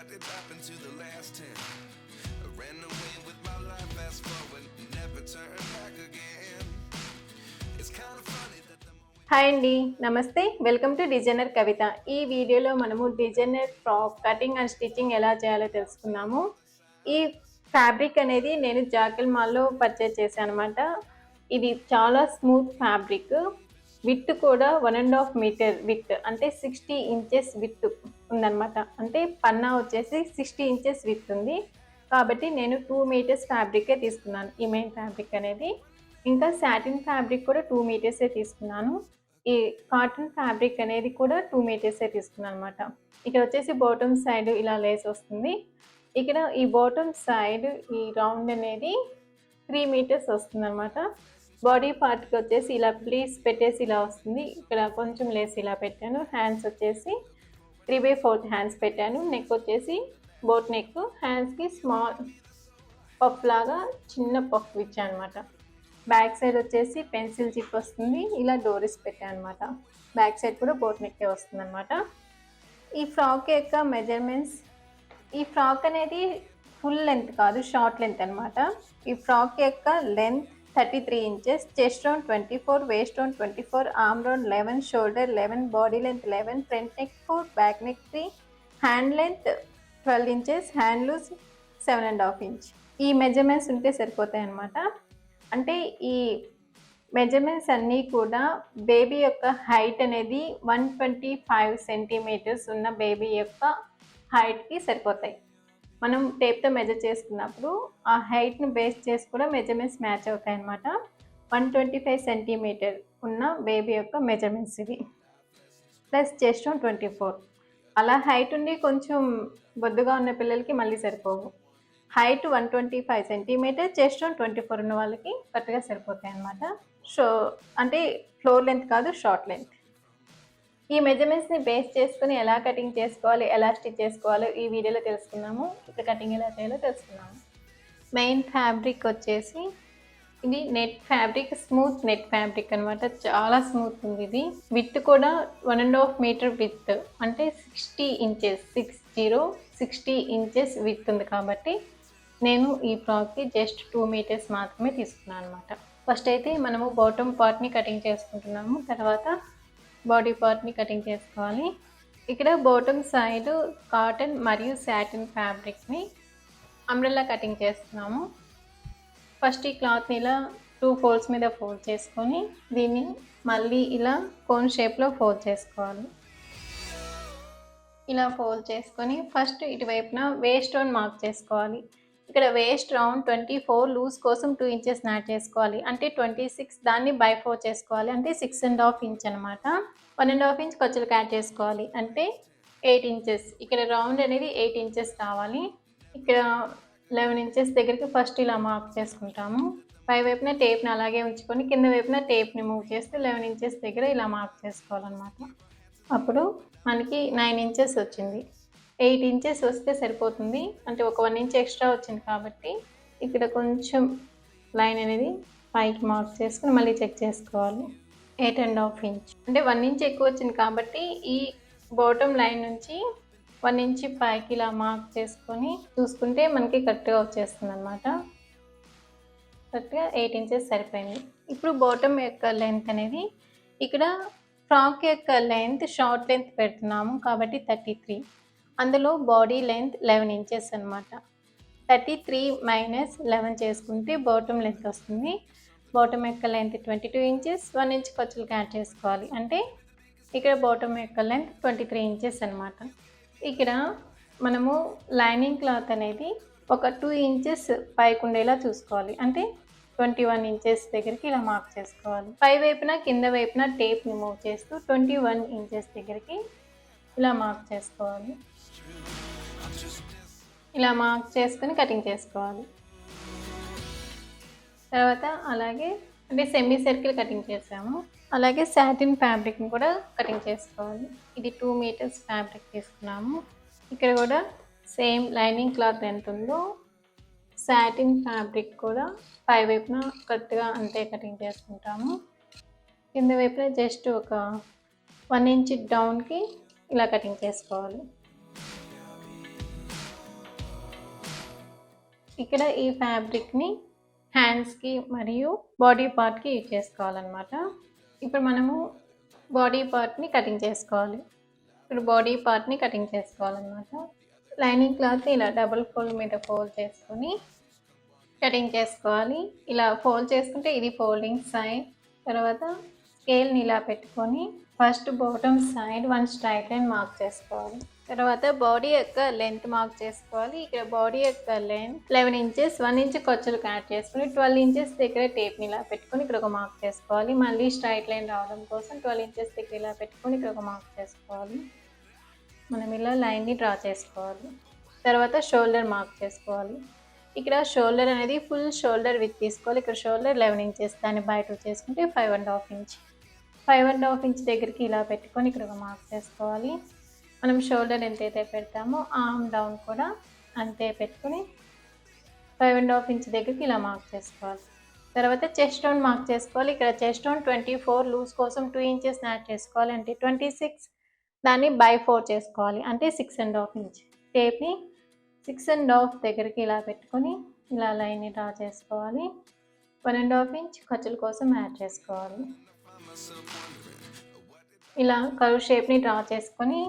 What did happen to the last 10? I ran away with my life, fast forward, never turn back again. It's kind of funny that the hi అండి, నమస్తే. Welcome to designer కవిత. ఈ వీడియోలో మనము designer frock cutting and stitching ఎలా చేయాలో తెలుసుకుందాము. ఈ fabric అనేది నేను జాకిల్ మాల్లో పర్చేజ్ చేశాను అనమాట. ఇది చాలా స్మూత్ ఫ్యాబ్రిక్. విత్ కూడా 1.5 మీటర్ విత్, అంటే 60 ఇంచెస్ విత్ ఉందన్నమాట. అంటే పన్నా వచ్చేసి 60 ఇంచెస్ విత్ ఉంది. కాబట్టి నేను 2 మీటర్స్ ఫ్యాబ్రికే తీసుకున్నాను ఈ మెయిన్ ఫ్యాబ్రిక్ అనేది. ఇంకా సాటిన్ ఫ్యాబ్రిక్ కూడా 2 మీటర్సే తీసుకున్నాను. ఈ కాటన్ ఫ్యాబ్రిక్ అనేది కూడా 2 మీటర్సే తీసుకున్నాను అనమాట. ఇక్కడ వచ్చేసి బాటమ్ సైడ్ ఇలా లేస్ వస్తుంది. ఇక్కడ ఈ బాటమ్ సైడ్ ఈ రౌండ్ అనేది 3 మీటర్స్ వస్తుంది అనమాట. బాడీ పార్ట్కి వచ్చేసి ఇలా ప్లీస్ పెట్టేసి ఇలా వస్తుంది. ఇక్కడ కొంచెం లేస్ ఇలా పెట్టాను. హ్యాండ్స్ వచ్చేసి 3/4 హ్యాండ్స్ పెట్టాను. నెక్ వచ్చేసి బోట్ నెక్. హ్యాండ్స్కి స్మాల్ పఫ్ లాగా చిన్న పఫ్ ఇచ్చాను అనమాట. బ్యాక్ సైడ్ వచ్చేసి పెన్సిల్ జిప్ వస్తుంది. ఇలా డోరీస్ పెట్టాను అనమాట. బ్యాక్ సైడ్ కూడా బోట్ నెక్కే వస్తుంది అనమాట. ఈ ఫ్రాక్ యొక్క మెజర్మెంట్స్, ఈ ఫ్రాక్ అనేది ఫుల్ లెంత్ కాదు, షార్ట్ లెంత్ అనమాట. ఈ ఫ్రాక్ యొక్క length 33 inches, chest round 24, waist round 24, arm round 11, shoulder 11, body length 11, front neck 4, back neck 3, hand length 12 inches, hand loose 7.5 inch. ఈ మెజర్మెంట్స్ ఉంటే సరిపోతాయి అనమాట. అంటే ఈ మెజర్మెంట్స్ అన్నీ కూడా బేబీ యొక్క హైట్ అనేది 125 సెంటీమీటర్స్ ఉన్న బేబీ యొక్క హైట్కి సరిపోతాయి. మనం టేప్తో మెజర్ చేసుకున్నప్పుడు ఆ హైట్ను బేస్ చేసి కూడా మెజర్మెంట్స్ మ్యాచ్ అవుతాయి అన్నమాట. 125 సెంటీమీటర్ ఉన్న బేబీ యొక్క మెజర్మెంట్స్ ఇవి. Plus chest 24. అలా హైట్ ఉండి కొంచెం బొద్దుగా ఉన్న పిల్లలకి మళ్ళీ సరిపోవు. హైట్ 125 సెంటీమీటర్, చెస్ట్ 24 ఉన్న వాళ్ళకి కరెక్ట్గా సరిపోతాయి అన్నమాట. అంటే ఫ్లోర్ లెంత్ కాదు, షార్ట్ లెంత్. ఈ మెజర్మెంట్స్ని బేస్ చేసుకుని ఎలా కటింగ్ చేసుకోవాలి, ఎలా స్టిచ్ చేసుకోవాలో ఈ వీడియోలో తెలుసుకున్నాము. ఇప్పుడు కటింగ్ ఎలా చేయాలో తెలుసుకున్నాము. మెయిన్ ఫ్యాబ్రిక్ వచ్చేసి ఇది net fabric, smooth net fabric అనమాట. చాలా స్మూత్ ఉంది ఇది. విత్ కూడా 1.5 మీటర్ విత్, అంటే 60 ఇంచెస్ 60 ఇంచెస్ విత్ ఉంది. కాబట్టి నేను ఈ ఫ్రాక్కి జస్ట్ 2 మీటర్స్ మాత్రమే తీసుకున్నాను అనమాట. ఫస్ట్ అయితే మనము బాటమ్ పార్ట్ని కటింగ్ చేసుకుంటున్నాము. తర్వాత బాడీ పార్ట్ని కటింగ్ చేసుకోవాలి. ఇక్కడ బాటమ్ సైడ్ కాటన్ మరియు సాటిన్ ఫ్యాబ్రిక్ని అంబ్రెల్లా కటింగ్ చేస్తున్నాము. ఫస్ట్ ఈ క్లాత్ని ఇలా 2 ఫోల్డ్స్ మీద ఫోల్డ్ చేసుకొని దీన్ని మళ్ళీ ఇలా కోన్ షేప్లో ఫోల్డ్ చేసుకోవాలి. ఇలా ఫోల్డ్ చేసుకొని ఫస్ట్ ఇటువైపున వేస్ట్ రౌండ్ మార్క్ చేసుకోవాలి. ఇక్కడ వేస్ట్ రౌండ్ 24 లూజ్ కోసం 2 ఇంచెస్ యాడ్ చేసుకోవాలి. అంటే 26 దాన్ని బై 4 చేసుకోవాలి. అంటే 6.5 ఇంచ్ అనమాట. 1.5 ఇంచ్ ఖర్చులకు యాడ్ చేసుకోవాలి. అంటే 8 ఇంచెస్. ఇక్కడ రౌండ్ అనేది 8 ఇంచెస్ కావాలి. ఇక్కడ 11 ఇంచెస్ దగ్గరికి ఫస్ట్ ఇలా మార్క్ చేసుకుంటాము. పై వైపున టేప్ని అలాగే ఉంచుకొని కింద వైపున టేప్ని మూవ్ చేస్తే 11 ఇంచెస్ దగ్గర ఇలా మార్క్ చేసుకోవాలన్నమాట. అప్పుడు మనకి 9 ఇంచెస్ వచ్చింది. 8 ఇంచెస్ వస్తే సరిపోతుంది. అంటే ఒక 1 ఇంచ్ ఎక్స్ట్రా వచ్చింది కాబట్టి ఇక్కడ కొంచెం లైన్ అనేది పైకి మార్క్ చేసుకుని మళ్ళీ చెక్ చేసుకోవాలి. 8.5 ఇంచ్, అంటే 1 ఇంచ్ ఎక్కువ వచ్చింది కాబట్టి ఈ బాటమ్ లైన్ నుంచి 1 ఇంచ్ పైకి ఇలా మార్క్ చేసుకొని చూసుకుంటే మనకి కరెక్ట్గా వచ్చేస్తుంది అనమాట. కరెక్ట్గా 8 ఇంచెస్ సరిపోయింది. ఇప్పుడు బాటమ్ యొక్క లెంత్ అనేది, ఇక్కడ ఫ్రాక్ యొక్క లెంత్ షార్ట్ లెంత్ పెడుతున్నాము కాబట్టి 33. అందులో బాడీ లెంత్ 11 ఇంచెస్ అనమాట. 33 మైనస్ 11 చేసుకుంటే బాటమ్ లెంత్ వస్తుంది. బాటమ్ యొక్క లెంత్ 22 ఇంచెస్, 1 ఇంచ్ ఖర్చులకు యాడ్ చేసుకోవాలి. అంటే ఇక్కడ బాటమ్ యొక్క లెంత్ 23 ఇంచెస్ అనమాట. ఇక్కడ మనము లైనింగ్ క్లాత్ అనేది ఒక 2 ఇంచెస్ పైకి ఉండేలా చూసుకోవాలి. అంటే 21 ఇంచెస్ దగ్గరికి ఇలా మార్క్ చేసుకోవాలి. పై వైపున కింద వైపున టేప్ని మూవ్ చేస్తూ 21 ఇంచెస్ దగ్గరికి ఇలా మార్క్ చేసుకోవాలి. ఇలా మార్క్ చేసుకుని కటింగ్ చేసుకోవాలి. తర్వాత అలాగే అంటే సెమీ సర్కిల్ కటింగ్ చేసాము. అలాగే సాటిన్ ఫ్యాబ్రిక్ని కూడా కటింగ్ చేసుకోవాలి. ఇది 2 మీటర్స్ ఫ్యాబ్రిక్ తీసుకున్నాము. ఇక్కడ కూడా సేమ్ లైనింగ్ క్లాత్ ఎంత ఉందో సాటిన్ ఫ్యాబ్రిక్ కూడా పై వైపున కరెక్ట్గా అంతే కటింగ్ చేసుకుంటాము. కింద వైపున జస్ట్ ఒక 1 ఇంచ్ డౌన్కి ఇలా కటింగ్ చేసుకోవాలి. ఇక్కడ ఈ ఫ్యాబ్రిక్ని హ్యాండ్స్కి మరియు బాడీ పార్ట్కి యూజ్ చేసుకోవాలన్నమాట. ఇప్పుడు మనము బాడీ పార్ట్ని కటింగ్ చేసుకోవాలి. ఇప్పుడు బాడీ పార్ట్ని కటింగ్ చేసుకోవాలన్నమాట. లైనింగ్ క్లాత్ని ఇలా డబుల్ ఫోల్డ్ మీద ఫోల్డ్ చేసుకొని కటింగ్ చేసుకోవాలి. ఇలా ఫోల్డ్ చేసుకుంటే ఇది ఫోల్డింగ్ సైడ్. తర్వాత స్కేల్ని ఇలా పెట్టుకొని first bottom side 1 straight line mark చేసుకోవాలి. తర్వాత బాడీ యొక్క లెంత్ మార్క్ చేసుకోవాలి. ఇక్కడ బాడీ యొక్క లెంత్ 11 ఇంచెస్, 1 ఇంచ్ ఖర్చులకు యాడ్ చేసుకుని 12 ఇంచెస్ దగ్గర టేప్ని ఇలా పెట్టుకొని ఇక్కడ ఒక మార్క్ చేసుకోవాలి. మళ్ళీ స్ట్రైట్ లైన్ రావడం కోసం 12 ఇంచెస్ దగ్గర ఇలా పెట్టుకొని ఇక్కడ ఒక మార్క్ చేసుకోవాలి. మనం ఇలా లైన్ని డ్రా చేసుకోవాలి. తర్వాత షోల్డర్ మార్క్ చేసుకోవాలి. ఇక్కడ షోల్డర్ అనేది ఫుల్ షోల్డర్ విత్ తీసుకోవాలి. ఇక్కడ షోల్డర్ 11 ఇంచెస్, దాన్ని బై 2 చేసుకుంటే 5.5 ఇంచ్. 5.5 ఇంచ్ దగ్గరికి ఇలా పెట్టుకొని ఇక్కడ ఒక మార్క్ చేసుకోవాలి. మనం షోల్డర్ ఎంతైతే పెడతామో ఆర్మ్ డౌన్ కూడా అంతే పెట్టుకొని 5.5 ఇంచ్ దగ్గరికి ఇలా మార్క్ చేసుకోవాలి. తర్వాత చెస్ట్ రౌండ్ మార్క్ చేసుకోవాలి. ఇక్కడ చెస్ట్ రౌండ్ 24 లూజ్ కోసం 2 ఇంచెస్ యాడ్ చేసుకోవాలి. అంటే 26, దాన్ని బై 4 చేసుకోవాలి. అంటే 6.5 ఇంచ్. టేప్ని 6.5 దగ్గరికి ఇలా పెట్టుకొని ఇలా లైన్ని డ్రా చేసుకోవాలి. 1.5 ఇంచ్ ఖర్చుల కోసం యాడ్ చేసుకోవాలి. ఇలా కర్వ్ షేప్ని డ్రా చేసుకొని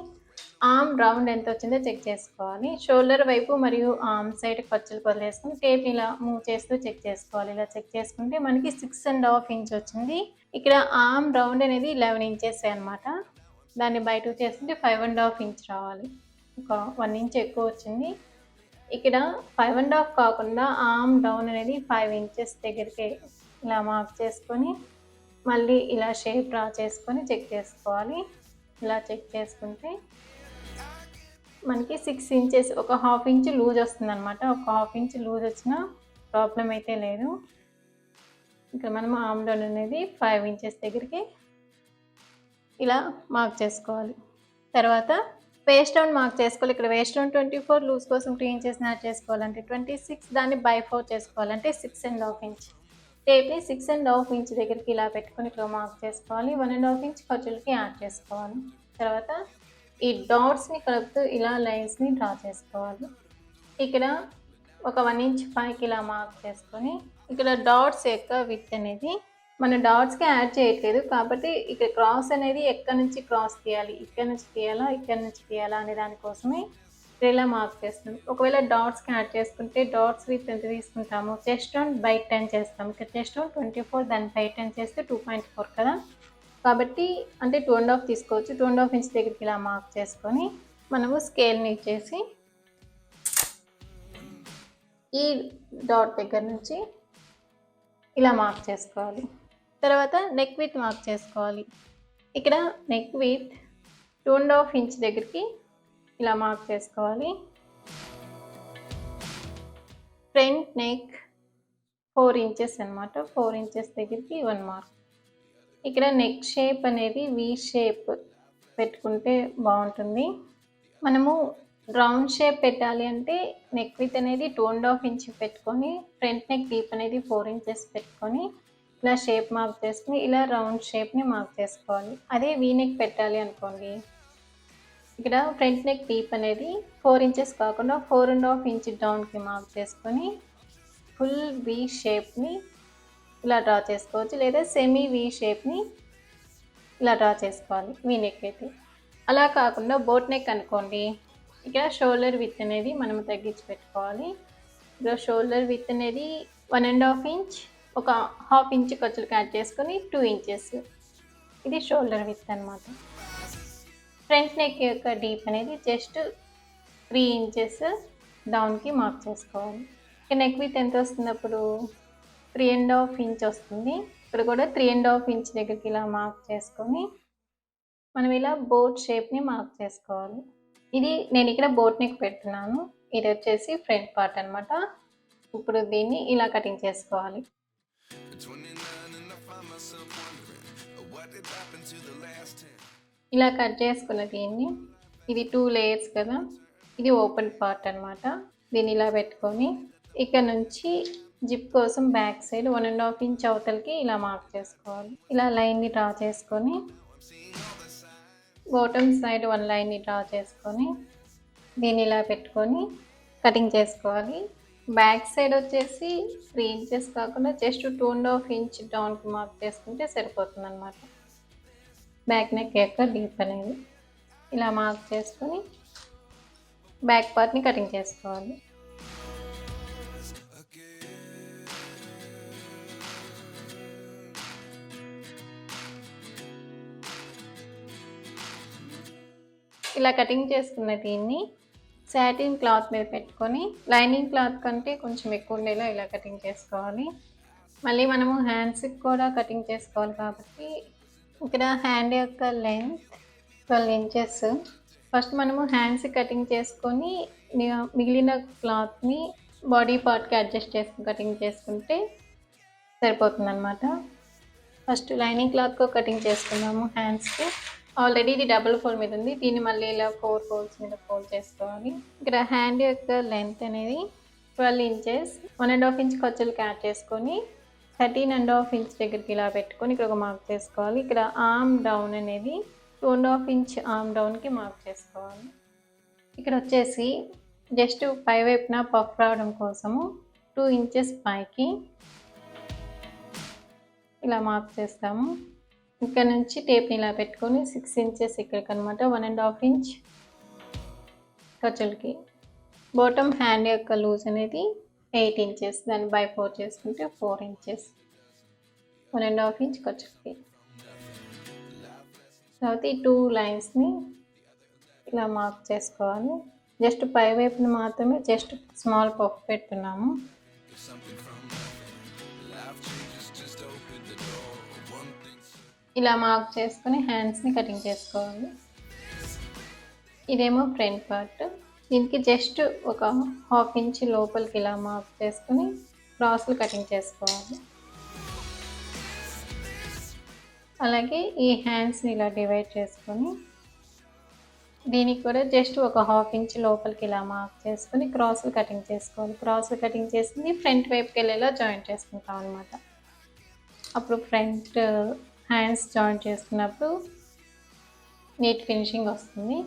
ఆర్మ్ రౌండ్ ఎంత వచ్చిందో చెక్ చేసుకోవాలి. షోల్డర్ వైపు మరియు ఆర్మ్ సైడ్ ఖర్చులు వదిలేసుకొని టేప్ని ఇలా మూవ్ చేస్తూ చెక్ చేసుకోవాలి. ఇలా చెక్ చేసుకుంటే మనకి 6.5 ఇంచ్ వచ్చింది. ఇక్కడ ఆర్మ్ రౌండ్ అనేది 11 ఇంచెస్ అనమాట. దాన్ని బై 2 చేసుకుంటే 5.5 ఇంచ్ రావాలి. ఒక 1 ఇంచ్ ఎక్కువ వచ్చింది. ఇక్కడ 5.5 కాకుండా ఆర్మ్ డౌన్ అనేది 5 ఇంచెస్ దగ్గరికి ఇలా మార్క్ చేసుకొని మళ్ళీ ఇలా షేప్ డ్రా చేసుకొని చెక్ చేసుకోవాలి. ఇలా చెక్ చేసుకుంటే మనకి 6 ఇంచెస్, ఒక 1/2 ఇంచ్ లూజ్ వస్తుంది అనమాట. ఒక 1/2 ఇంచ్ లూజ్ వచ్చినా ప్రాబ్లం అయితే లేదు. ఇక్కడ మనం ఆర్మ్ డౌన్ అనేది 5 ఇంచెస్ దగ్గరికి ఇలా మార్క్ చేసుకోవాలి. తర్వాత వేస్ట్ రౌండ్ మార్క్ చేసుకోవాలి. ఇక్కడ వేస్ట్ రౌండ్ 24 లూజ్ కోసం 2 ఇంచెస్ యాడ్ చేసుకోవాలంటే 26, దాన్ని బై 4 చేసుకోవాలంటే 6.5 ఇంచ్. టేప్ని 6.5 ఇంచ్ దగ్గరికి ఇలా పెట్టుకొని ఇక్కడ మార్క్ చేసుకోవాలి. 1.5 ఇంచ్ ఖర్చులకి యాడ్ చేసుకోవాలి. తర్వాత ఈ డాట్స్ని కలుపుతూ ఇలా లైన్స్ని డ్రా చేసుకోవాలి. ఇక్కడ ఒక 1 ఇంచ్ పైకి ఇలా మార్క్ చేసుకొని ఇక్కడ డాట్స్ యొక్క విడ్త్ అనేది మన డాట్స్కి యాడ్ చేయట్లేదు కాబట్టి ఇక్కడ క్రాస్ అనేది ఎక్కడి నుంచి క్రాస్ తీయాలి, ఇక్కడ నుంచి తీయాలా, ఇక్కడ నుంచి తీయాలా అనే దానికోసమే ఇలా మార్క్ చేస్తాం. ఒకవేళ డాట్స్కి యాడ్ చేసుకుంటే డాట్స్ విత్ ఎంత తీసుకుంటాము, చెస్ట్ రౌండ్ బై 10 చేస్తాం. ఇక్కడ చెస్ట్ రౌండ్ 24, దాన్ని బై 10 చేస్తే 2.4 కదా. కాబట్టి అంటే 2.5 తీసుకోవచ్చు. 2.5 ఇంచ్ దగ్గరికి ఇలా మార్క్ చేసుకొని మనము స్కేల్ని ఇచ్చేసి ఈ డాట్ దగ్గర నుంచి ఇలా మార్క్ చేసుకోవాలి. తర్వాత నెక్ విత్ మార్క్ చేసుకోవాలి. ఇక్కడ నెక్ విత్ 2.5 ఇంచ్ దగ్గరికి ఇలా మార్క్ చేసుకోవాలి. ఫ్రంట్ నెక్ 4 ఇంచెస్ అనమాట. 4 ఇంచెస్ దగ్గరికి 1 మార్క్. ఇక్కడ నెక్ షేప్ అనేది వి షేప్ పెట్టుకుంటే బాగుంటుంది. మనము రౌండ్ షేప్ పెట్టాలి అంటే నెక్ విత్ అనేది 2.5 ఇంచ్ పెట్టుకొని ఫ్రంట్ నెక్ డీప్ అనేది 4 ఇంచెస్ పెట్టుకొని ఇలా షేప్ మార్క్ చేసుకుని ఇలా రౌండ్ షేప్ని మార్క్ చేసుకోవాలి. అదే వీ నెక్ పెట్టాలి అనుకోండి, ఇక్కడ ఫ్రంట్ నెక్ డీప్ అనేది 4 ఇంచెస్ కాకుండా 4.5 ఇంచ్ డౌన్కి మార్క్ చేసుకొని ఫుల్ వీ షేప్ని ఇలా డ్రా చేసుకోవచ్చు. లేదా సెమీ వీ షేప్ని ఇలా డ్రా చేసుకోవాలి వీ నెక్ అయితే. అలా కాకుండా బోట్ నెక్ అనుకోండి, ఇక్కడ షోల్డర్ విత్ అనేది మనం తగ్గించి పెట్టుకోవాలి. ఇక్కడ షోల్డర్ విత్ అనేది 1.5 ఇంచ్, ఒక 1/2 ఇంచ్ ఖర్చులకు యాడ్ చేసుకొని 2 ఇంచెస్. ఇది షోల్డర్ విత్ అనమాట. ఫ్రంట్ నెక్ యొక్క డీప్ అనేది జస్ట్ 3 ఇంచెస్ డౌన్కి మార్క్ చేసుకోవాలి. ఇక నెక్ విత్ ఎంత వస్తుంది అప్పుడు 3.5 ఇంచ్ వస్తుంది. ఇక్కడ కూడా 3.5 ఇంచ్ దగ్గరికి ఇలా మార్క్ చేసుకొని మనం ఇలా బోట్ షేప్ని మార్క్ చేసుకోవాలి. ఇది నేను ఇక్కడ బోట్ నెక్ పెడుతున్నాను. ఇది వచ్చేసి ఫ్రంట్ పార్ట్ అనమాట. ఇప్పుడు దీన్ని ఇలా కటింగ్ చేసుకోవాలి. ఇలా కట్ చేసుకున్న దీన్ని, ఇది 2 లేయర్స్ కదా, ఇది ఓపెన్ పార్ట్ అనమాట. దీన్ని ఇలా పెట్టుకొని ఇక్కడ నుంచి జిప్ కోసం బ్యాక్ సైడ్ 1.5 ఇంచ్ అవతలకి ఇలా మార్క్ చేసుకోవాలి. ఇలా లైన్ని డ్రా చేసుకొని బాటమ్ సైడ్ 1 లైన్ని డ్రా చేసుకొని దీన్ని ఇలా పెట్టుకొని కటింగ్ చేసుకోవాలి. బ్యాక్ సైడ్ వచ్చేసి 3 ఇంచెస్ కాకుండా జస్ట్ 2.5 ఇంచ్ డౌన్కి మార్క్ చేసుకుంటే సరిపోతుంది అనమాట. బ్యాక్ నెక్ యొక్క డీప్ అనేది ఇలా మార్క్ చేసుకొని బ్యాక్ పార్ట్ని కటింగ్ చేసుకోవాలి. ఇలా కటింగ్ చేసుకున్న దీన్ని సాటిన్ క్లాత్ మీద పెట్టుకొని లైనింగ్ క్లాత్ కంటే కొంచెం ఎక్కువ ఉండేలా ఇలా కటింగ్ చేసుకోవాలి. మళ్ళీ మనము హ్యాండ్స్కి కూడా కటింగ్ చేసుకోవాలి కాబట్టి ఇక్కడ హ్యాండ్ యొక్క లెంత్ 12 ఇంచెస్. ఫస్ట్ మనము హ్యాండ్స్ కటింగ్ చేసుకొని మిగిలిన క్లాత్ని బాడీ పార్ట్కి అడ్జస్ట్ చేసుకుని కటింగ్ చేసుకుంటే సరిపోతుంది అనమాట. ఫస్ట్ లైనింగ్ క్లాత్తో కటింగ్ చేసుకున్నాము హ్యాండ్స్కి. ఆల్రెడీ ఇది డబుల్ ఫోల్డ్ మీద ఉంది, దీన్ని మళ్ళీ ఇలా 4 ఫోల్డ్స్ మీద ఫోల్డ్ చేసుకోవాలి. ఇక్కడ హ్యాండ్ యొక్క లెంత్ అనేది 12 ఇంచెస్. 1.5 ఇంచ్ ఖర్చులకి యాడ్ చేసుకొని 13.5 ఇంచ్ దగ్గరికి ఇలా పెట్టుకొని ఇక్కడ ఒక మార్క్ చేసుకోవాలి. ఇక్కడ ఆర్మ్ డౌన్ అనేది 2.5 ఇంచ్ ఆర్మ్ డౌన్కి మార్క్ చేసుకోవాలి. ఇక్కడ వచ్చేసి జస్ట్ పై వైపున పఫ్ రావడం కోసము 2 ఇంచెస్ పైకి ఇలా మార్క్ చేస్తాము. ఇక్కడ నుంచి టేప్ని ఇలా పెట్టుకొని 6 ఇంచెస్ ఇక్కడికి అనమాట, 1.5 ఇంచ్ ఖర్చులకి. బాటమ్ హ్యాండ్ యొక్క లూజ్ అనేది 8 ఇంచెస్, దాన్ని బై 4 చేసుకుంటే 4 ఇంచెస్, 1.5 ఇంచ్ ఖర్చులకి. తర్వాత ఈ 2 లైన్స్ని ఇలా మార్క్ చేసుకోవాలి. జస్ట్ పై వైపున మాత్రమే జస్ట్ స్మాల్ పఫ్ పెడుతున్నాము. ఇలా మార్క్ చేసుకుని హ్యాండ్స్ని కటింగ్ చేసుకోవాలి. ఇదేమో ఫ్రంట్ పార్ట్. దీనికి జస్ట్ ఒక 1/2 ఇంచ్ లోపలికి ఇలా మార్క్ చేసుకుని క్రాస్లు కటింగ్ చేసుకోవాలి. అలాగే ఈ హ్యాండ్స్ని ఇలా డివైడ్ చేసుకొని దీనికి కూడా జస్ట్ ఒక 1/2 ఇంచ్ లోపలికి ఇలా మార్క్ చేసుకుని క్రాస్లు కటింగ్ చేసుకోవాలి. క్రాస్లు కటింగ్ చేసింది ఫ్రంట్ వైపుకి వెళ్ళేలా జాయింట్ చేసుకుంటాం అనమాట. అప్పుడు ఫ్రంట్ హ్యాండ్స్ జాయింట్ చేసుకున్నప్పుడు నీట్ ఫినిషింగ్ వస్తుంది.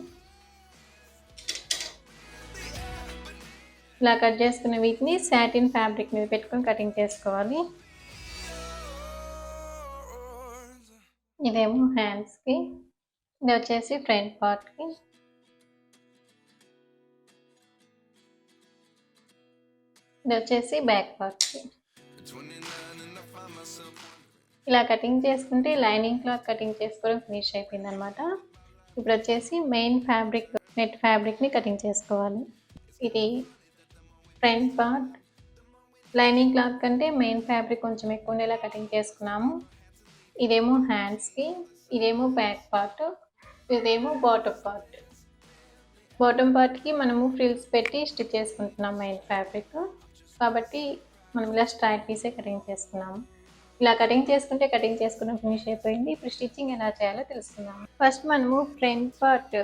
ఇలా కట్ చేసుకున్న వీటిని సాటిన్ ఫ్యాబ్రిక్ మీద పెట్టుకొని కటింగ్ చేసుకోవాలి. ఇదేమో హ్యాండ్స్కి, ఇది వచ్చేసి ఫ్రంట్ పార్ట్కి. ఇది వచ్చేసి బ్యాక్ పార్ట్కి. ఇలా కటింగ్ చేసుకుంటే లైనింగ్ క్లాత్ కటింగ్ చేసుకోవడం ఫినిష్ అయిపోయింది అనమాట. ఇప్పుడు వచ్చేసి మెయిన్ ఫ్యాబ్రిక్ నెట్ ఫ్యాబ్రిక్ని కటింగ్ చేసుకోవాలి. ఇది ఫ్రంట్ పార్ట్. లైనింగ్ క్లాత్ కంటే మెయిన్ ఫ్యాబ్రిక్ కొంచెం ఎక్కువ ఉండేలా కటింగ్ చేసుకున్నాము. ఇదేమో హ్యాండ్స్కి, ఇదేమో బ్యాక్ పార్ట్, ఇదేమో బాటమ్ పార్ట్. బాటమ్ పార్ట్కి మనము ఫ్రిల్స్ పెట్టి స్టిచ్ చేసుకుంటున్నాం మెయిన్ ఫ్యాబ్రిక్ కాబట్టి మనం ఇలా స్ట్రైట్ పీసే కటింగ్ చేసుకున్నాము. ఇలా కటింగ్ చేసుకుంటే కటింగ్ చేసుకున్న ఫినిష్ అయిపోయింది. ఇప్పుడు స్టిచ్చింగ్ ఎలా చేయాలో తెలుసుకుందాం. ఫస్ట్ మనము ఫ్రంట్ పార్ట్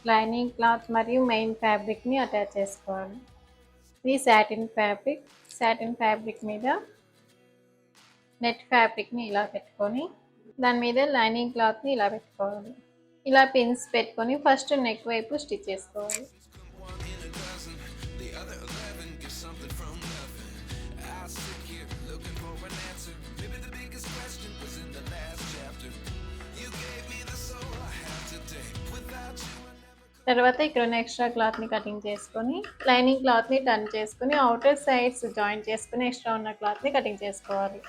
లైనింగ్ క్లాత్ మరియు మెయిన్ ఫ్యాబ్రిక్ని అటాచ్ చేసుకోవాలి. ఇది సాటిన్ ఫ్యాబ్రిక్. సాటిన్ ఫ్యాబ్రిక్ మీద నెట్ ఫ్యాబ్రిక్ని ఇలా పెట్టుకొని దాని మీద లైనింగ్ క్లాత్ని ఇలా పెట్టుకోవాలి. ఇలా పిన్స్ పెట్టుకొని ఫస్ట్ నెక్ వైపు స్టిచ్ చేసుకోవాలి. తర్వాత ఇక్కడ ఉన్న ఎక్స్ట్రా క్లాత్ని కటింగ్ చేసుకొని లైనింగ్ క్లాత్ని టర్న్ చేసుకొని అవుటర్ సైడ్స్ జాయింట్ చేసుకుని ఎక్స్ట్రా ఉన్న క్లాత్ని కటింగ్ చేసుకోవాలి.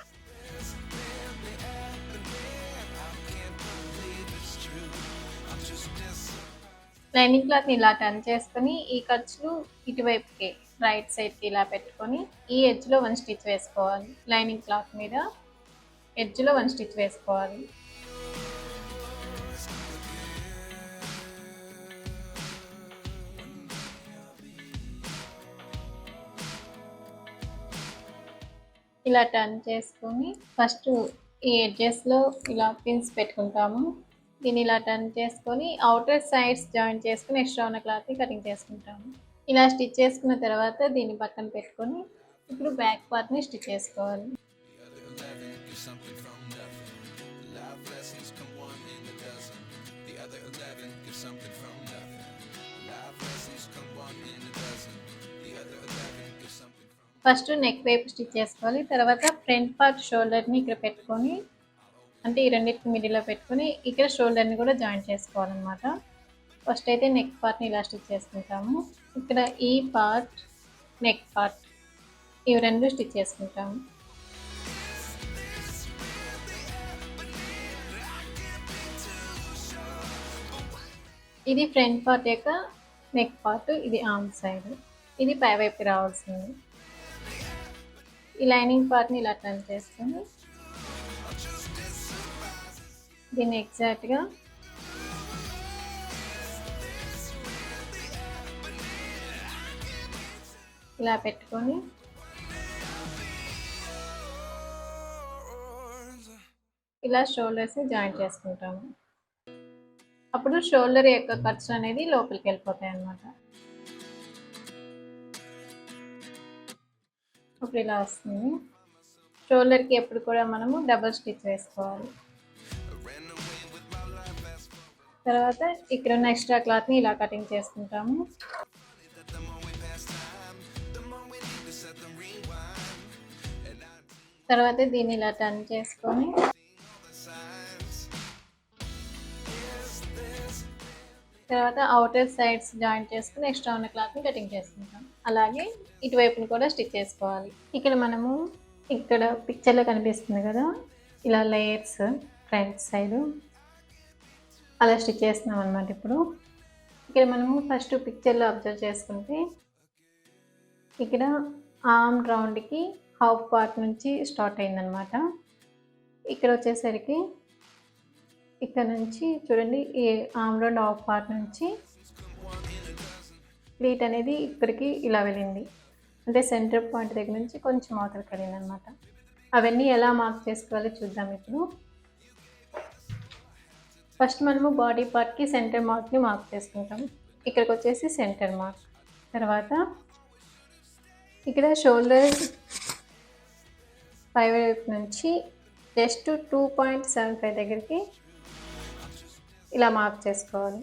లైనింగ్ క్లాత్ని ఇలా టర్న్ చేసుకొని ఈ ఖర్చులు ఇటువైపుకి రైట్ సైడ్కి ఇలా పెట్టుకొని ఈ ఎడ్జ్లో 1 స్టిచ్ వేసుకోవాలి. లైనింగ్ క్లాత్ మీద ఎడ్జ్లో 1 స్టిచ్ వేసుకోవాలి. ఇలా టర్న్ చేసుకొని ఫస్ట్ ఈ ఎడ్జెస్లో ఇలా పిన్స్ పెట్టుకుంటాము. దీన్ని ఇలా టర్న్ చేసుకొని అవుటర్ సైడ్స్ జాయింట్ చేసుకుని ఎక్స్ట్రా ఉన్న క్లాత్ని కటింగ్ చేసుకుంటాము. ఇలా స్టిచ్ చేసుకున్న తర్వాత దీన్ని పక్కన పెట్టుకొని ఇప్పుడు బ్యాక్ పార్ట్ని స్టిచ్ చేసుకోవాలి. ఫస్ట్ నెక్ వైపు స్టిచ్ చేసుకోవాలి. తర్వాత ఫ్రంట్ పార్ట్ షోల్డర్ని ఇక్కడ పెట్టుకొని, అంటే ఈ రెండింటికి మిడిల్లో పెట్టుకొని ఇక్కడ షోల్డర్ని కూడా జాయిన్ చేసుకోవాలన్నమాట. ఫస్ట్ అయితే నెక్ పార్ట్ని ఇలా స్టిచ్ చేసుకుంటాము. ఇక్కడ ఈ పార్ట్, నెక్ పార్ట్, ఇవి రెండు స్టిచ్ చేసుకుంటాము. ఇది ఫ్రంట్ పార్ట్ యొక్క నెక్ పార్ట్, ఇది ఆర్మ్ సైడ్, ఇది పై వైపు రావాల్సింది. ఈ లైనింగ్ పార్ట్ని ఇలా టర్న్ చేసుకొని దీన్ని ఎగ్జాక్ట్గా ఇలా పెట్టుకొని ఇలా షోల్డర్స్ని జాయిన్ చేసుకుంటాము. అప్పుడు షోల్డర్ యొక్క ఖర్చు అనేది లోపలికి వెళ్ళిపోతాయి అన్నమాట. ఇప్పుడు ఇలా వస్తుంది. షోల్డర్కి ఎప్పుడు కూడా మనము డబుల్ స్టిచ్ వేసుకోవాలి. తర్వాత ఇక్కడ ఉన్న ఎక్స్ట్రా క్లాత్ని ఇలా కటింగ్ చేసుకుంటాము. తర్వాత దీన్ని ఇలా టర్న్ చేసుకొని తర్వాత అవుటర్ సైడ్స్ జాయింట్ చేసుకుని ఎక్స్ట్రా ఉన్న క్లాత్ని కటింగ్ చేసుకుంటాం. అలాగే ఇటువైపుని కూడా స్టిచ్ చేసుకోవాలి. ఇక్కడ మనము ఇక్కడ పిక్చర్లో కనిపిస్తుంది కదా, ఇలా లేయర్స్ ఫ్రంట్ సైడ్ అలా స్టిచ్ చేస్తున్నాం అనమాట. ఇప్పుడు ఇక్కడ మనము ఫస్ట్ పిక్చర్లో అబ్జర్వ్ చేసుకుంటే ఇక్కడ ఆర్మ్ రౌండ్కి హాఫ్ పార్ట్ నుంచి స్టార్ట్ అయిందనమాట. ఇక్కడ వచ్చేసరికి ఇక్కడ నుంచి చూడండి, ఈ ఆర్మ్ రౌండ్ హాఫ్ పార్ట్ నుంచి ప్లీట్ అనేది ఇక్కడికి ఇలా వెళ్ళింది. అంటే సెంటర్ పాయింట్ దగ్గర నుంచి కొంచెం అవతలకి వెళ్ళింది అనమాట. అవన్నీ ఎలా మార్క్ చేసుకోవాలో చూద్దాం ఇప్పుడు. ఫస్ట్ మనము బాడీ పార్ట్కి సెంటర్ మార్క్ని మార్క్ చేసుకుంటాం. ఇక్కడికి వచ్చేసి సెంటర్ మార్క్. తర్వాత ఇక్కడ షోల్డర్ పై వైపు నుంచి జస్ట్ 2.75 దగ్గరికి ఇలా మార్క్ చేసుకోవాలి.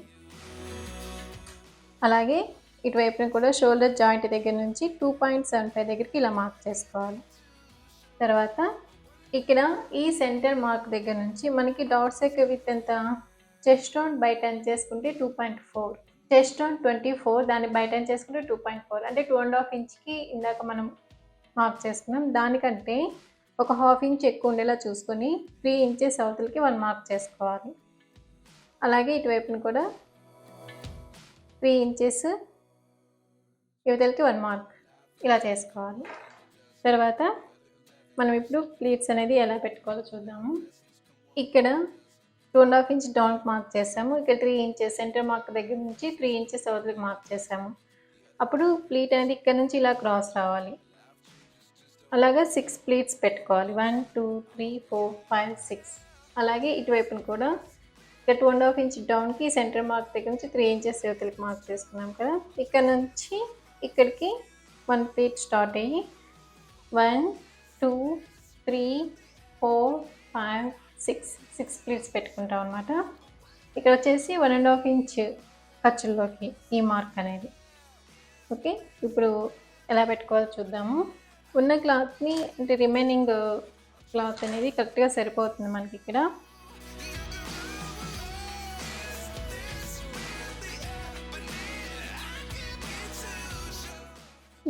అలాగే ఇటువైపున కూడా షోల్డర్ జాయింట్ దగ్గర నుంచి 2.75 దగ్గరికి ఇలా మార్క్ చేసుకోవాలి. తర్వాత ఇక్కడ ఈ సెంటర్ మార్క్ దగ్గర నుంచి మనకి డాట్స్ యొక్క విత్ ఎంత, చెస్ట్ రౌండ్ బై టర్న్ చేసుకుంటే 2.4, చెస్ట్ రౌండ్ 24, దాన్ని బై టర్న్ చేసుకుంటే 2.4, అంటే 2.5 ఇంచ్కి ఇందాక మనం మార్క్ చేసుకున్నాం. దానికంటే ఒక 1/2 ఇంచ్ ఎక్కువ ఉండేలా చూసుకొని 3 ఇంచెస్ అవతలకి 1 మార్క్ చేసుకోవాలి. అలాగే ఇటువైపుని కూడా 3 ఇంచెస్ యువతలకి 1 మార్క్ ఇలా చేసుకోవాలి. తర్వాత మనం ఇప్పుడు ప్లీట్స్ అనేది ఎలా పెట్టుకోవాలో చూద్దాము. ఇక్కడ 2.5 ఇంచ్ డౌన్ మార్క్ చేసాము. ఇక్కడ 3 ఇంచెస్ సెంటర్ మార్క్ దగ్గర నుంచి 3 ఇంచెస్ అవతలకి మార్క్ చేసాము. అప్పుడు ప్లీట్ అనేది ఇక్కడ నుంచి ఇలా క్రాస్ రావాలి. అలాగా 6 ప్లీట్స్ పెట్టుకోవాలి. 1 2 3 4 5 6. అలాగే ఇటువైపుని కూడా ఇక్కడ 2.5 ఇంచ్ డౌన్కి సెంటర్ మార్క్ దగ్గర నుంచి 3 ఇంచెస్ యువతలకి మార్క్ చేసుకున్నాం కదా. ఇక్కడ నుంచి ఇక్కడికి 1 ప్లీట్ స్టార్ట్ అయ్యి 1 2 3 4 5 6 ప్లీట్స్ పెట్టుకుంటాం అనమాట. ఇక్కడ వచ్చేసి 1.5 ఇంచ్ ఖర్చుల్లోకి ఈ మార్క్ అనేది. ఓకే, ఇప్పుడు ఎలా పెట్టుకోవాలో చూద్దాము. ఉన్న క్లాత్ని అంటే రిమైనింగ్ క్లాత్ అనేది కరెక్ట్గా సరిపోతుంది మనకి. ఇక్కడ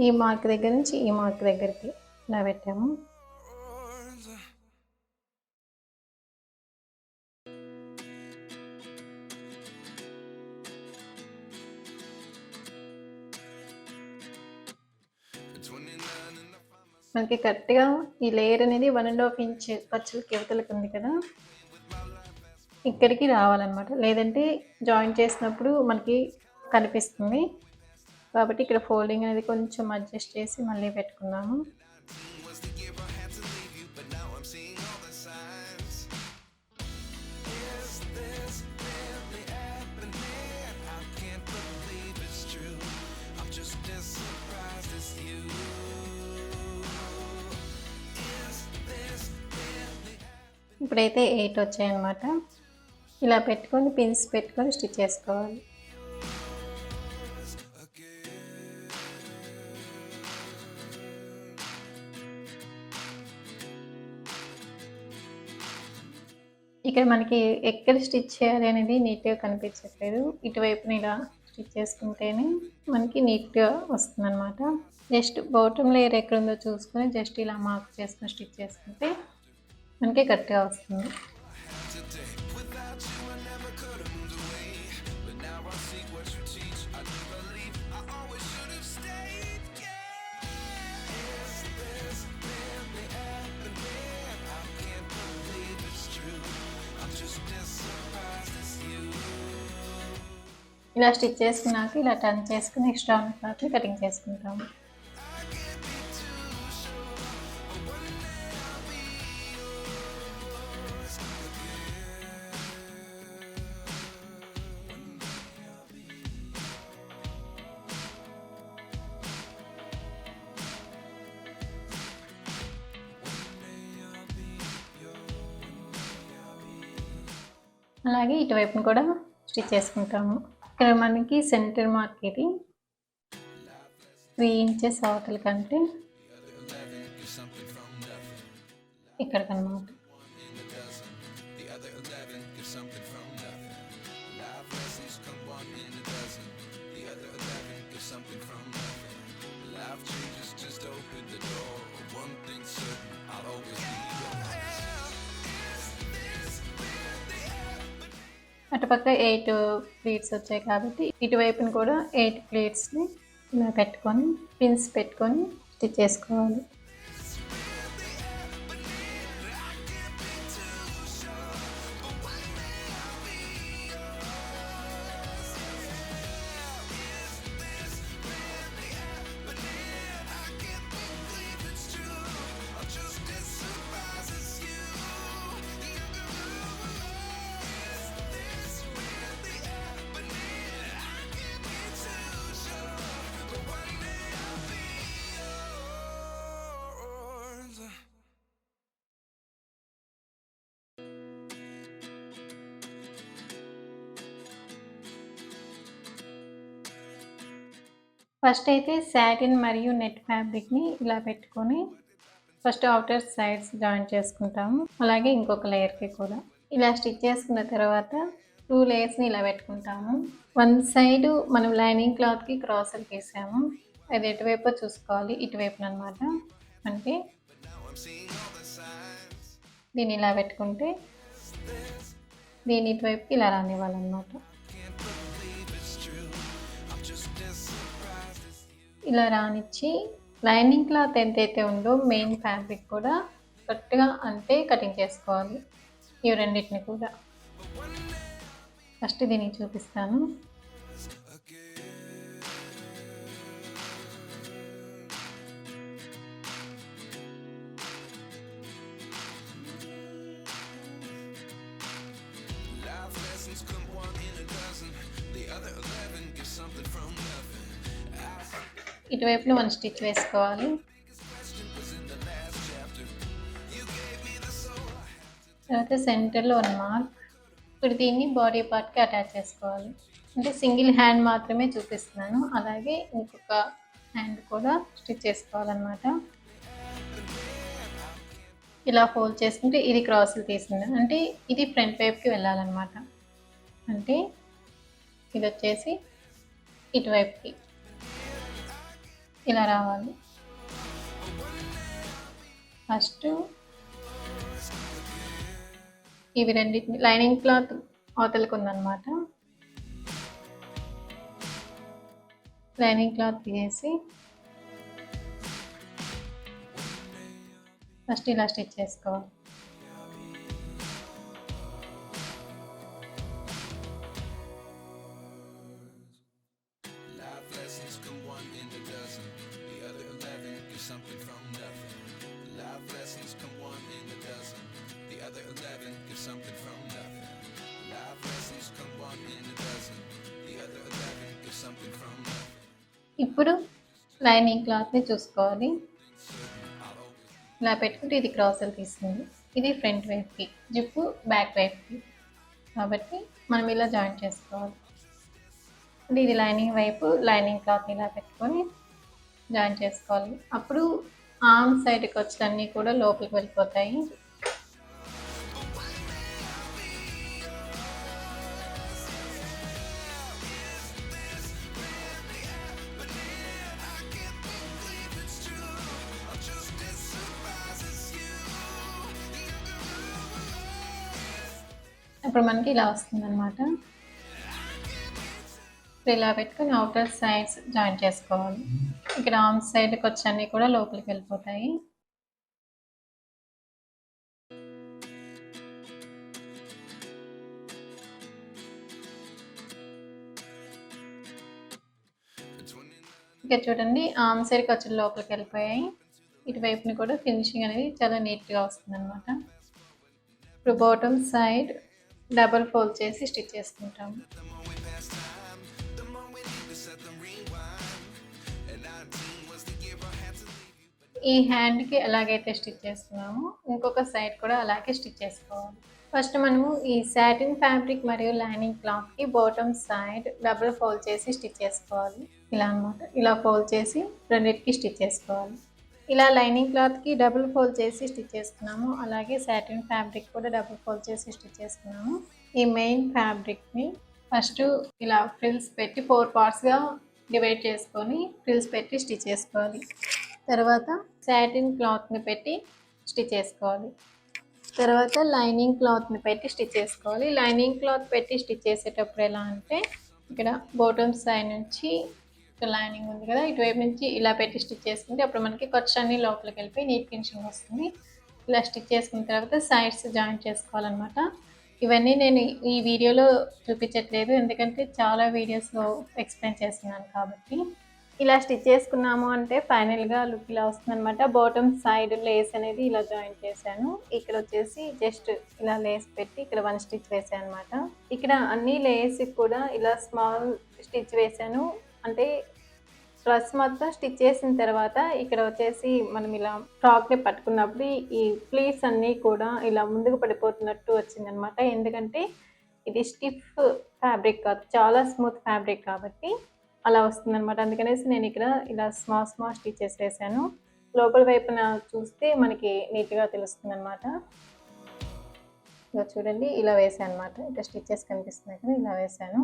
ఈ మార్క్ దగ్గర నుంచి ఈ మార్క్ దగ్గరికి ఇలా పెట్టాము. మనకి కరెక్ట్గా ఈ లేయర్ అనేది 1.5 ఇంచ్ ఖర్చులకి యువతలకి ఉంది కదా, ఇక్కడికి రావాలన్నమాట. లేదంటే జాయిన్ చేసినప్పుడు మనకి కనిపిస్తుంది. కాబట్టి ఇక్కడ ఫోల్డింగ్ అనేది కొంచెం అడ్జస్ట్ చేసి మళ్ళీ పెట్టుకున్నాము. ఇప్పుడైతే 8 వచ్చాయన్నమాట. ఇలా పెట్టుకొని పిన్స్ పెట్టుకొని స్టిచ్ చేసుకోవాలి. ఇక్కడ మనకి ఎక్కడ స్టిచ్ చేయాలి అనేది నీట్‌గా కనిపించట్లేదు. ఇటువైపున ఇలా స్టిచ్ చేసుకుంటేనే మనకి నీట్‌గా వస్తుందనమాట. జస్ట్ బాటమ్ లేయర్ ఎక్కడుందో చూసుకొని జస్ట్ ఇలా మార్క్ చేసుకొని స్టిచ్ చేసుకుంటే మనకి కరెక్ట్‌గా వస్తుంది. ఇలా స్టిచ్ చేసుకున్నాక ఇలా టర్న్ చేసుకుని ఎక్స్ట్రా ఉన్న క్లాత్‌ని కటింగ్ చేసుకుంటాము. అలాగే ఇటువైపున కూడా స్టిచ్ చేసుకుంటాము. ఇక్కడ మనకి సెంటర్ మార్క్ ఇది 3 ఇంచెస్ అవతల కంటే ఇక్కడికన్నమాట. అటుపక్క 8 ప్లీట్స్ వచ్చాయి కాబట్టి ఇటువైపున కూడా 8 ప్లీట్స్ని ఇలా పెట్టుకొని పిన్స్ పెట్టుకొని స్టిచ్ చేసుకోవాలి. ఫస్ట్ అయితే సాటిన్ మరియు నెట్ ఫ్యాబ్రిక్ని ఇలా పెట్టుకొని ఫస్ట్ అవుటర్ సైడ్స్ జాయిన్ చేసుకుంటాము. అలాగే ఇంకొక లేయర్కి కూడా ఇలా స్టిచ్ చేసుకున్న తర్వాత 2 లేయర్స్ని ఇలా పెట్టుకుంటాము. వన్ సైడ్ మనం లైనింగ్ క్లాత్కి క్రాసర్ గీసాము. అది ఎటువైపో చూసుకోవాలి, ఇటువైపున అనమాట. అంటే దీన్ని ఇలా పెట్టుకుంటే దీని ఇటువైపుకి ఇలా రానివ్వాలన్నమాట. ఇలా రానిచ్చి లైనింగ్ క్లాత్ ఎంతైతే ఉందో మెయిన్ ఫ్యాబ్రిక్ కూడా కరెక్ట్గా అంటే కటింగ్ చేసుకోవాలి. ఇవి రెండింటిని కూడా ఫస్ట్ దీనికి చూపిస్తాను. ఇటువైపులో 1 స్టిచ్ వేసుకోవాలి. తర్వాత సెంటర్లో 1 మార్క్. ఇప్పుడు దీన్ని బాడీ పార్ట్కి అటాచ్ చేసుకోవాలి. అంటే సింగిల్ హ్యాండ్ మాత్రమే చూపిస్తున్నాను. అలాగే ఇంకొక హ్యాండ్ కూడా స్టిచ్ చేసుకోవాలన్నమాట. ఇలా ఫోల్డ్ చేసుకుంటే ఇది క్రాస్లు తీసింది, అంటే ఇది ఫ్రంట్ వైపుకి వెళ్ళాలన్నమాట. అంటే ఇది వచ్చేసి ఇటువైపుకి ఇలా రావాలి. ఫస్ట్ ఇవి రెండింటిని లైనింగ్ క్లాత్ అవతలకు ఉందన్నమాట. లైనింగ్ క్లాత్ తీసేసి ఫస్ట్ ఇలా స్టిచ్ చేసుకోవాలి. ఇప్పుడు లైనింగ్ క్లాత్ని చూసుకోవాలి. ఇలా పెట్టుకుంటే ఇది క్రాసులు తీస్తుంది. ఇది ఫ్రంట్ వైపుకి, జిప్పు బ్యాక్ వైపుకి. కాబట్టి మనం ఇలా జాయిన్ చేసుకోవాలి. అంటే ఇది లైనింగ్ వైపు లైనింగ్ క్లాత్ని ఇలా పెట్టుకొని జాయిన్ చేసుకోవాలి. అప్పుడు ఆర్మ్ సైడ్కి వచ్చేటన్నీ కూడా లోపలికి వెళ్ళిపోతాయి. ఇప్పుడు మనకి ఇలా వస్తుందన్నమాట. ఇలా పెట్టుకొని అవుటర్ సైడ్స్ జాయిన్ చేసుకోవాలి. ఇక్కడ ఆర్మ్ సైడ్కి వచ్చి కూడా లోపలికి వెళ్ళిపోతాయి. ఇక చూడండి, ఆర్మ్ సైడ్కి వచ్చి లోపలికి వెళ్ళిపోయాయి. ఇటువైపుని కూడా ఫినిషింగ్ అనేది చాలా నీట్గా వస్తుంది అనమాట. ఇప్పుడు బాటమ్ సైడ్ డబల్ ఫోల్డ్ చేసి స్టిచ్ చేసుకుంటాము. ఈ హ్యాండ్కి ఎలాగైతే స్టిచ్ చేస్తున్నామో ఇంకొక సైడ్ కూడా అలాగే స్టిచ్ చేసుకోవాలి. ఫస్ట్ మనము ఈ సాటిన్ ఫ్యాబ్రిక్ మరియు లైనింగ్ క్లాత్కి బాటమ్ సైడ్ డబుల్ ఫోల్డ్ చేసి స్టిచ్ చేసుకోవాలి. ఇలా అనమాట, ఇలా ఫోల్డ్ చేసి రెండింటికి స్టిచ్ చేసుకోవాలి. ఇలా లైనింగ్ క్లాత్కి డబుల్ ఫోల్డ్ చేసి స్టిచ్ చేసుకున్నాము. అలాగే సాటిన్ ఫ్యాబ్రిక్ కూడా డబుల్ ఫోల్డ్ చేసి స్టిచ్ చేసుకున్నాము. ఈ మెయిన్ ఫ్యాబ్రిక్ని ఫస్ట్ ఇలా ఫ్రిల్స్ పెట్టి 4 పార్ట్స్గా డివైడ్ చేసుకొని ఫ్రిల్స్ పెట్టి స్టిచ్ చేసుకోవాలి. తర్వాత సాటిన్ క్లాత్ని పెట్టి స్టిచ్ చేసుకోవాలి. తర్వాత లైనింగ్ క్లాత్ని పెట్టి స్టిచ్ చేసుకోవాలి. లైనింగ్ క్లాత్ పెట్టి స్టిచ్ చేసేటప్పుడు ఎలా అంటే ఇక్కడ బాటమ్ సైడ్ నుంచి లైనింగ్ ఉంది కదా, ఇటువైపు నుంచి ఇలా పెట్టి స్టిచ్ చేసుకుంటే అప్పుడు మనకి ఖర్చు అన్ని లోపలికి వెళ్ళిపోయి నీట్ ఫినిషింగ్ వస్తుంది. ఇలా స్టిచ్ చేసుకున్న తర్వాత సైడ్స్ జాయిన్ చేసుకోవాలన్నమాట. ఇవన్నీ నేను ఈ వీడియోలో చూపించట్లేదు, ఎందుకంటే చాలా వీడియోస్లో ఎక్స్ప్లెయిన్ చేస్తున్నాను కాబట్టి. ఇలా స్టిచ్ చేసుకున్నాము అంటే ఫైనల్గా లుక్ ఇలా వస్తుంది అనమాట. బాటమ్ సైడ్ లేస్ అనేది ఇలా జాయిన్ చేశాను. ఇక్కడ వచ్చేసి జస్ట్ ఇలా లేస్ పెట్టి ఇక్కడ 1 స్టిచ్ వేసాను అనమాట. ఇక్కడ అన్ని లేస్కి కూడా ఇలా స్మాల్ స్టిచ్ వేసాను. అంటే డ్రెస్ మొత్తం స్టిచ్ చేసిన తర్వాత ఇక్కడ వచ్చేసి మనం ఇలా ఫ్రాక్ని పట్టుకున్నప్పుడు ఈ ప్లీట్స్ అన్నీ కూడా ఇలా ముందుకు పడిపోతున్నట్టు వచ్చిందనమాట. ఎందుకంటే ఇది స్టిఫ్ ఫ్యాబ్రిక్ కాదు, చాలా స్మూత్ ఫ్యాబ్రిక్ కాబట్టి అలా వస్తుందన్నమాట. అందుకనేసి నేను ఇక్కడ ఇలా స్మాల్ స్టిచెస్ వేసాను. లోపల వైపున చూస్తే మనకి నీట్గా తెలుస్తుంది అనమాట. ఇలా చూడండి, ఇలా వేసాను అనమాట. ఇక్కడ స్టిచెస్ కనిపిస్తున్నాయి కదా, ఇలా వేసాను.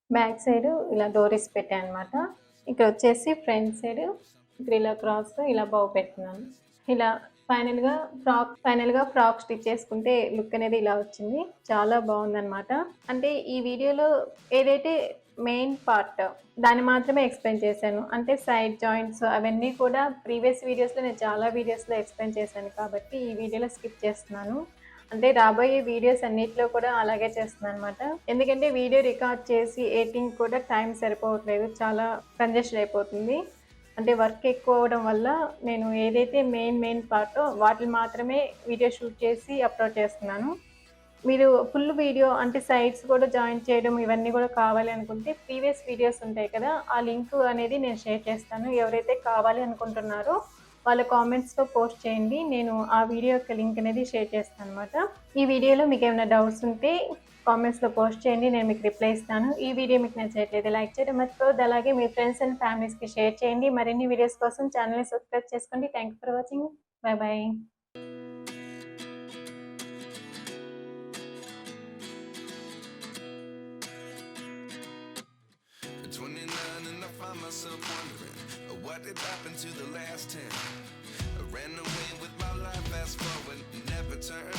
బ్యాక్ సైడ్ ఇలా డోరీస్ పెట్టాను అనమాట. ఇక్కడ వచ్చేసి ఫ్రంట్ సైడ్ ఇక్కడ ఇలా క్రాస్ ఇలా బాగు పెడుతున్నాను. ఇలా ఫైనల్గా ఫ్రాక్ స్టిచ్ చేసుకుంటే లుక్ అనేది ఇలా వచ్చింది. చాలా బాగుందన్నమాట. అంటే ఈ వీడియోలో ఏదైతే మెయిన్ పార్ట్ దాన్ని మాత్రమే ఎక్స్ప్లెయిన్ చేశాను. అంటే సైడ్ జాయింట్స్ అవన్నీ కూడా ప్రీవియస్ వీడియోస్లో నేను చాలా వీడియోస్లో ఎక్స్ప్లెయిన్ చేశాను కాబట్టి ఈ వీడియోలో స్కిప్ చేస్తున్నాను. అంటే రాబోయే వీడియోస్ అన్నిటిలో కూడా అలాగే చేస్తున్నాను అనమాట. ఎందుకంటే వీడియో రికార్డ్ చేసి ఎడిటింగ్ కూడా టైం సరిపోవట్లేదు, చాలా కంజెషన్ అయిపోతుంది. అంటే వర్క్ ఎక్కువ అవడం వల్ల నేను ఏదైతే మెయిన్ పార్టో వాటిని మాత్రమే వీడియో షూట్ చేసి అప్లోడ్ చేస్తున్నాను. మీరు ఫుల్ వీడియో అంటే సైడ్స్ కూడా జాయిన్ చేయడం ఇవన్నీ కూడా కావాలి అనుకుంటే ప్రీవియస్ వీడియోస్ ఉంటాయి కదా, ఆ లింక్ అనేది నేను షేర్ చేస్తాను. ఎవరైతే కావాలి అనుకుంటున్నారో వాళ్ళ కామెంట్స్లో పోస్ట్ చేయండి, నేను ఆ వీడియో యొక్క లింక్ అనేది షేర్ చేస్తాను అనమాట. ఈ వీడియోలో మీకు ఏమైనా డౌట్స్ ఉంటే కామెంట్స్లో పోస్ట్ చేయండి, నేను మీకు రిప్లై ఇస్తాను. ఈ వీడియో మీకు నచ్చట్లేదు లైక్ చేయడం మర్చిపోవద్దు. అలాగే మీ ఫ్రెండ్స్ అండ్ ఫ్యామిలీస్కి షేర్ చేయండి. మరిన్ని వీడియోస్ కోసం ఛానల్ని సబ్స్క్రైబ్ చేసుకోండి. Thank you for watching. Bye. Myself wondering what did happen to the last 10. I ran away with my life, fast forward, never turn